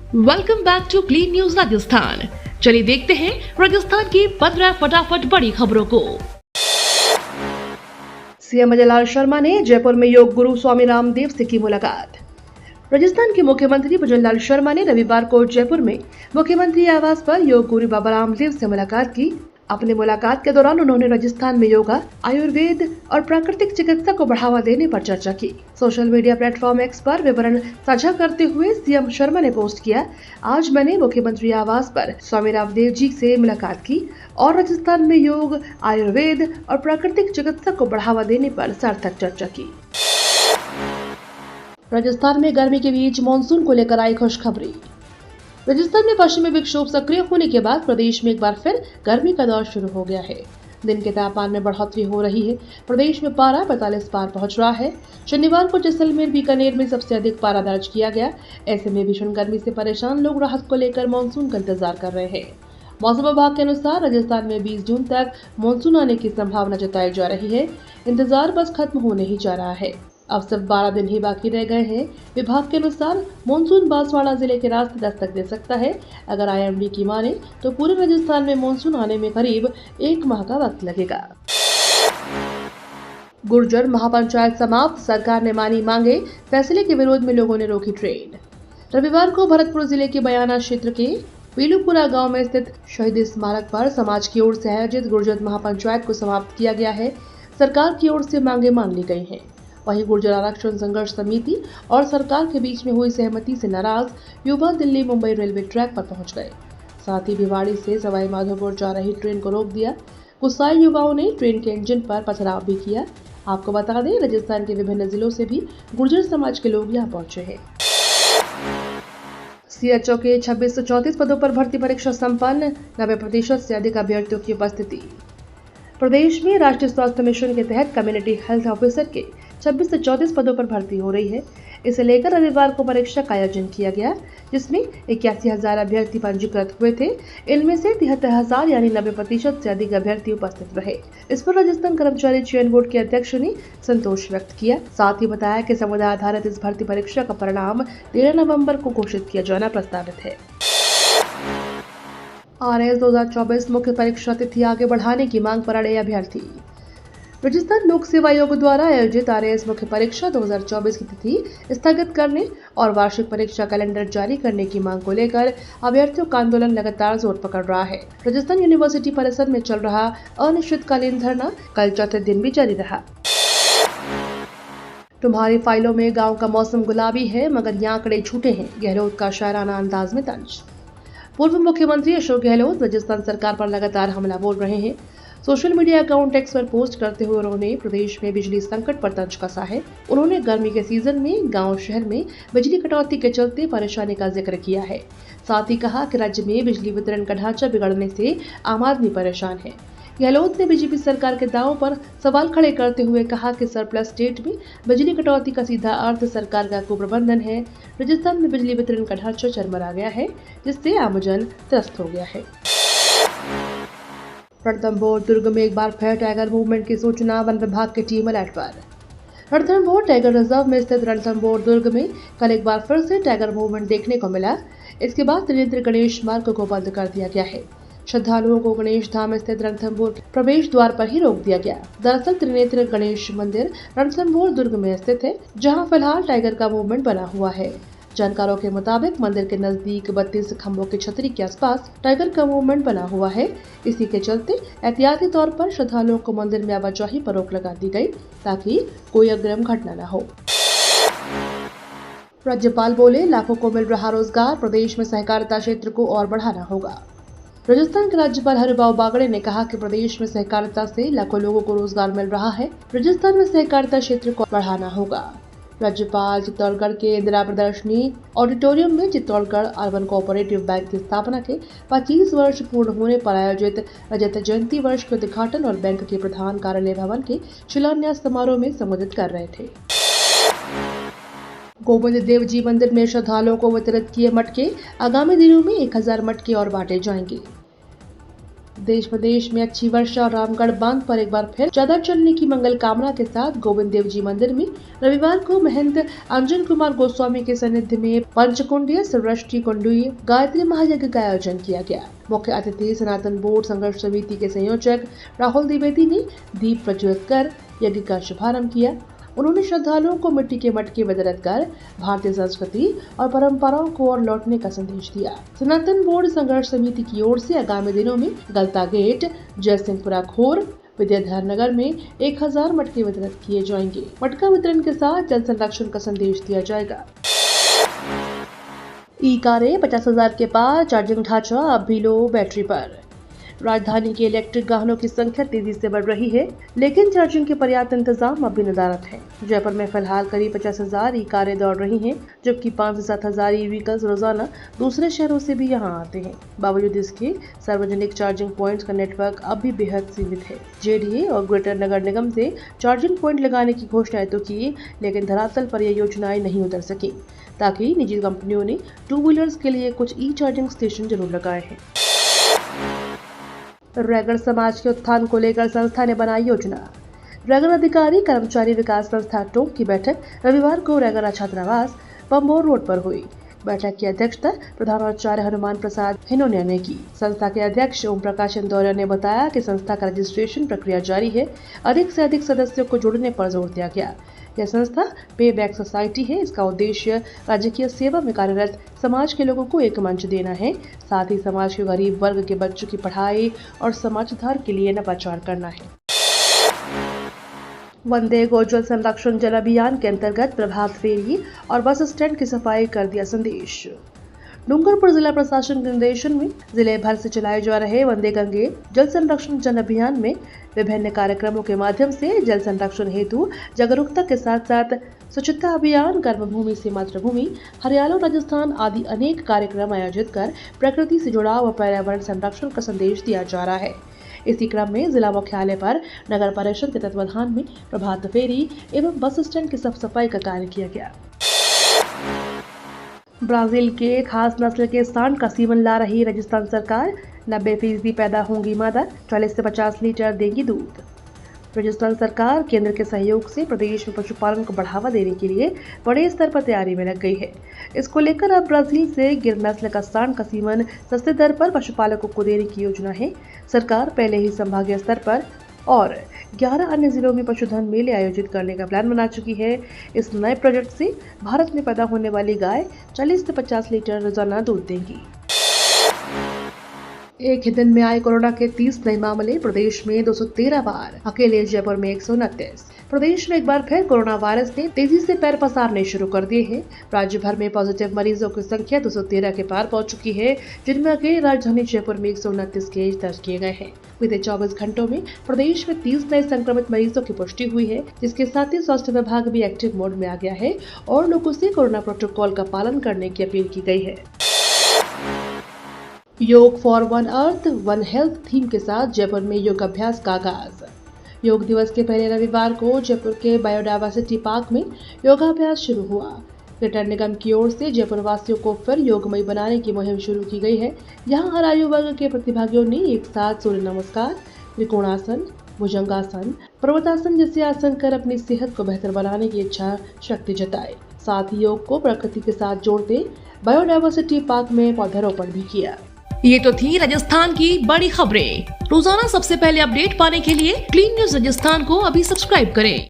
Welcome back to clean news Rajasthan. चलिए देखते हैं राजस्थान की 15 फटाफट बड़ी खबरों को। सीएम अजय लाल शर्मा ने जयपुर में योग गुरु स्वामी रामदेव से की मुलाकात। राजस्थान के मुख्यमंत्री भजन लाल शर्मा ने रविवार को जयपुर में मुख्यमंत्री आवास पर योग गुरु बाबा रामदेव से मुलाकात की। अपनी मुलाकात के दौरान उन्होंने राजस्थान में योगा, आयुर्वेद और प्राकृतिक चिकित्सा को बढ़ावा देने पर चर्चा की। सोशल मीडिया प्लेटफॉर्म एक्स पर विवरण साझा करते हुए सीएम शर्मा ने पोस्ट किया, आज मैंने मुख्यमंत्री आवास पर स्वामी रामदेव जी से मुलाकात की और राजस्थान में योग, आयुर्वेद और प्राकृतिक चिकित्सा को बढ़ावा देने पर सार्थक चर्चा की। राजस्थान में गर्मी के बीच मानसून को लेकर आई खुशखबरी। राजस्थान में पश्चिमी विक्षोभ सक्रिय होने के बाद प्रदेश में एक बार फिर गर्मी का दौर शुरू हो गया है। दिन के तापमान में बढ़ोतरी हो रही है। प्रदेश में पारा 45 पार पहुंच रहा है। शनिवार को जैसलमेर, बीकानेर में सबसे अधिक पारा दर्ज किया गया। ऐसे में भीषण गर्मी से परेशान लोग राहत को लेकर मानसून का इंतजार कर रहे हैं। मौसम विभाग के अनुसार राजस्थान में 20 जून तक मानसून आने की संभावना जताई जा रही है। इंतजार बस खत्म होने ही जा रहा है। अब सिर्फ 12 दिन ही बाकी रह गए हैं। विभाग के अनुसार मानसून बांसवाड़ा जिले के रास्ते दस्तक दे सकता है। अगर आईएमडी की माने तो पूरे राजस्थान में मानसून आने में करीब 1 माह का वक्त लगेगा। गुर्जर महापंचायत समाप्त, सरकार ने मानी मांगे, फैसले के विरोध में लोगों ने रोकी ट्रेन। रविवार को भरतपुर जिले के बयाना क्षेत्र के पीलूपुरा गांव में स्थित शहीद स्मारक पर समाज की ओर से आयोजित गुर्जर महापंचायत को समाप्त किया गया है। सरकार की ओर से मांगे मान ली गई हैं। वहीं गुर्जर आरक्षण संघर्ष समिति और सरकार के बीच में हुई सहमति से नाराज युवा दिल्ली मुंबई रेलवे ट्रैक पर पहुंच गए। साथ ही भिवाड़ी से सवाई माधोपुर जा रही ट्रेन को रोक दिया। गुस्साए युवाओं ने ट्रेन के इंजन पर पथराव भी किया। आपको बता दें, राजस्थान के विभिन्न जिलों से भी गुर्जर समाज के लोग यहाँ पहुंचे हैं। सीएचओ के 2634 पदों पर भर्ती परीक्षा संपन्न, 90% से अधिक अभ्यर्थियों की उपस्थिति। प्रदेश में राष्ट्रीय स्वास्थ्य मिशन के तहत कम्युनिटी हेल्थ ऑफिसर के 26 से 34 पदों पर भर्ती हो रही है। इसे लेकर रविवार को परीक्षा का आयोजन किया गया, जिसमें 81,000 अभ्यर्थी पंजीकृत हुए थे। इनमें से 73,000 यानी 90% से अधिक अभ्यर्थी उपस्थित रहे। इस पर राजस्थान कर्मचारी चयन बोर्ड के अध्यक्ष ने संतोष व्यक्त किया। साथ ही बताया कि समुदाय आधारित इस भर्ती परीक्षा का परिणाम 13 नवम्बर को घोषित किया जाना प्रस्तावित है। आरएएस 2024 मुख्य परीक्षा तिथि आगे बढ़ाने की मांग पर अड़े अभ्यर्थी। राजस्थान लोक सेवा आयोग द्वारा आयोजित आरएएस मुख्य परीक्षा 2024 की तिथि स्थगित करने और वार्षिक परीक्षा कैलेंडर जारी करने की मांग को लेकर अभ्यर्थियों का आंदोलन लगातार जोर पकड़ रहा है। राजस्थान यूनिवर्सिटी परिसर में चल रहा अनिश्चितकालीन धरना कल चौथे दिन भी जारी रहा। तुम्हारी फाइलों में गाँव का मौसम गुलाबी है मगर यहाँ आंकड़े झूठे हैं, गहलोत का शायराना अंदाज में तंज। पूर्व मुख्यमंत्री अशोक गहलोत राजस्थान सरकार पर लगातार हमला बोल रहे हैं। सोशल मीडिया अकाउंट एक्स पर पोस्ट करते हुए उन्होंने प्रदेश में बिजली संकट पर तंज कसा है। उन्होंने गर्मी के सीजन में गांव शहर में बिजली कटौती के चलते परेशानी का जिक्र किया है। साथ ही कहा कि राज्य में बिजली वितरण का ढांचा बिगड़ने से आम आदमी परेशान है। गहलोत ने बीजेपी सरकार के दावों पर सवाल खड़े करते हुए कहा कि सरप्लस स्टेट में बिजली कटौती का सीधा अर्थ सरकार का कुप्रबंधन है। राजस्थान में बिजली वितरण का ढांचा चरमरा गया है, जिससे आमजन त्रस्त हो गया है। रणथंभौर दुर्ग में एक बार फिर टाइगर मूवमेंट की सूचना, वन विभाग की टीम अलर्ट पर। रणथंभौर टाइगर रिजर्व में स्थित रणथंभौर दुर्ग में कल एक बार फिर से टाइगर मूवमेंट देखने को मिला। इसके बाद त्रिनेत्र गणेश मार्ग को बंद कर दिया गया है। श्रद्धालुओं को गणेश धाम स्थित रणथंभौर प्रवेश द्वार पर ही रोक दिया गया। दरअसल त्रिनेत्र गणेश मंदिर रणथंभौर दुर्ग में स्थित है, जहां फिलहाल टाइगर का मूवमेंट बना हुआ है। जानकारों के मुताबिक मंदिर के नजदीक 32 खंभों की छतरी के आसपास टाइगर का मूवमेंट बना हुआ है। इसी के चलते एहतियाती तौर पर श्रद्धालुओं को मंदिर में आवाजाही पर रोक लगा दी गई, ताकि कोई अग्रिम घटना न हो। राज्यपाल बोले, लाखों को मिल रहा रोजगार, प्रदेश में सहकारिता क्षेत्र को और बढ़ाना होगा। राजस्थान के राज्यपाल हरिभाऊ बागड़े ने कहा कि प्रदेश में सहकारिता से लाखों लोगों को रोजगार मिल रहा है। राजस्थान में सहकारिता क्षेत्र को बढ़ाना होगा। राज्यपाल चित्तौड़गढ़ के इंदिरा प्रदर्शनी ऑडिटोरियम में चित्तौड़गढ़ अर्बन कोऑपरेटिव बैंक की स्थापना के 25 वर्ष पूर्ण होने पर आयोजित रजत जयंती वर्ष के उद्घाटन और बैंक के प्रधान कार्यालय भवन के शिलान्यास समारोह में संबोधित कर रहे थे। गोविंद देव जी मंदिर में श्रद्धालुओं को वितरित किए मटके, आगामी दिनों में 1000 मटके और बांटे जाएंगे। देश प्रदेश में अच्छी वर्षा और रामगढ़ बांध पर एक बार फिर चादर चलने की मंगल कामना के साथ गोविंद देव जी मंदिर में रविवार को महंत अंजन कुमार गोस्वामी के सानिध्य में पंचकुंडीय सृष्टि कुंडीय गायत्री महायज्ञ का आयोजन किया गया। मुख्य अतिथि सनातन बोर्ड संघर्ष समिति के संयोजक राहुल द्विवेदी ने दीप प्रज्वलित कर यज्ञ का शुभारंभ किया। उन्होंने श्रद्धालुओं को मिट्टी के मटके वितरित कर भारतीय संस्कृति और परंपराओं को और लौटने का संदेश दिया। सनातन बोर्ड संघर्ष समिति की ओर से आगामी दिनों में गलता गेट, जयसिंहपुरा खोर, विद्याधर नगर में 1000 मटके वितरित किए जाएंगे। मटका वितरण के साथ जल संरक्षण का संदेश दिया जाएगा। ई कारें 50,000 के पार, चार्जिंग ढांचा अब भी लो बैटरी पर। राजधानी के इलेक्ट्रिक वाहनों की संख्या तेजी से बढ़ रही है, लेकिन चार्जिंग के पर्याप्त इंतजाम अब भी नदारद है। जयपुर में फिलहाल करीब 50,000 ई कारें दौड़ रही हैं, जबकि 5 से 7,000 ई व्हीकल्स रोजाना दूसरे शहरों से भी यहां आते हैं। बावजूद इसके सार्वजनिक चार्जिंग पॉइंट्स का नेटवर्क अब भी बेहद सीमित है। जेडीए और ग्रेटर नगर निगम से चार्जिंग पॉइंट लगाने की घोषणाएं तो की, लेकिन धरातल पर यह योजनाएं नहीं उतर सकी, ताकि निजी कंपनियों ने 2 व्हीलर्स के लिए कुछ ई चार्जिंग स्टेशन जरूर लगाए हैं। रैगर समाज के उत्थान को लेकर संस्था ने बनाई योजना। रैगर अधिकारी कर्मचारी विकास संस्था टोंक की बैठक रविवार को रैगर छात्रावास बम्बोर रोड पर हुई। बैठक की अध्यक्षता प्रधानाचार्य हनुमान प्रसाद हिनोनिया ने की। संस्था के अध्यक्ष ओम प्रकाश इंदौरिया ने बताया कि संस्था का रजिस्ट्रेशन प्रक्रिया जारी है। अधिक से अधिक सदस्यों को जुड़ने पर जोर दिया गया। यह संस्था पे बैक सोसाइटी है। इसका उद्देश्य राजकीय सेवा में कार्यरत समाज के लोगों को एक मंच देना है, साथ ही समाज के गरीब वर्ग के बच्चों की पढ़ाई और समाज सुधार के लिए नवाचार करना है। वंदे गोजल संरक्षण जल अभियान के अंतर्गत प्रभात फेरी और बस स्टैंड की सफाई कर दिया संदेश। डूंगरपुर जिला प्रशासन के निर्देशन में जिले भर से चलाए जा रहे वंदे गंगे जल संरक्षण जन अभियान में विभिन्न कार्यक्रमों के माध्यम से जल संरक्षण हेतु जागरूकता के साथ साथ स्वच्छता अभियान, कर्मभूमि से मातृभूमि, हरियाणा, राजस्थान आदि अनेक कार्यक्रम आयोजित कर प्रकृति से जुड़ाव और पर्यावरण संरक्षण का संदेश दिया जा रहा है। इसी क्रम में जिला मुख्यालय पर नगर परिषद के तत्वाधान में प्रभात फेरी एवं बस स्टैंड की साफ सफाई का कार्य किया गया। ब्राजील के खास नस्ल के सांड का सीमन ला रही राजस्थान सरकार। 90% पैदा होंगी मादा, 40 से 50 लीटर देंगी दूध। राजस्थान सरकार केंद्र के सहयोग से प्रदेश में पशुपालन को बढ़ावा देने के लिए बड़े स्तर पर तैयारी में लग गई है। इसको लेकर अब ब्राजील से गिर नस्ल का सांड का सीमन सस्ते दर पर पशुपालकों को देने की योजना है। सरकार पहले ही संभागीय स्तर पर और 11 अन्य जिलों में पशुधन मेले आयोजित करने का प्लान बना चुकी है। इस नए प्रोजेक्ट से भारत में पैदा होने वाली गाय 40 से 50 लीटर रोजाना दूध देंगी। एक ही दिन में आए कोरोना के 30 नए मामले। प्रदेश में 213 बार, अकेले जयपुर में 129। प्रदेश में एक बार फिर कोरोना वायरस ने तेजी से पैर पसारने शुरू कर दिए हैं। राज्य भर में पॉजिटिव मरीजों की संख्या 213 के पार पहुंच चुकी है, जिनमें अकेले राजधानी जयपुर में 129 केस दर्ज किए गए हैं। बीते 24 घंटों में प्रदेश में 30 नए संक्रमित मरीजों की पुष्टि हुई है, जिसके साथ ही स्वास्थ्य विभाग भी एक्टिव मोड में आ गया है और लोगों से कोरोना प्रोटोकॉल का पालन करने की अपील की गई है। योग for one earth one health theme के साथ जयपुर में योगाभ्यास का आगाज। योग दिवस के पहले रविवार को जयपुर के बायोडायवर्सिटी पार्क में योगाभ्यास शुरू हुआ। ग्रेटर निगम की ओर से जयपुर वासियों को फिर योगमय बनाने की मुहिम शुरू की गई है। यहाँ हर आयु वर्ग के प्रतिभागियों ने एक साथ सूर्य नमस्कार, त्रिकोणासन, भुजंगासन, पर्वतासन जैसे आसन कर अपनी सेहत को बेहतर बनाने की इच्छा शक्ति जताई। साथ ही योग को प्रकृति के साथ जोड़ते बायोडायवर्सिटी पार्क में पौधारोपण भी किया। ये तो थी राजस्थान की बड़ी खबरें। रोजाना सबसे पहले अपडेट पाने के लिए क्लीन न्यूज राजस्थान को अभी सब्सक्राइब करें।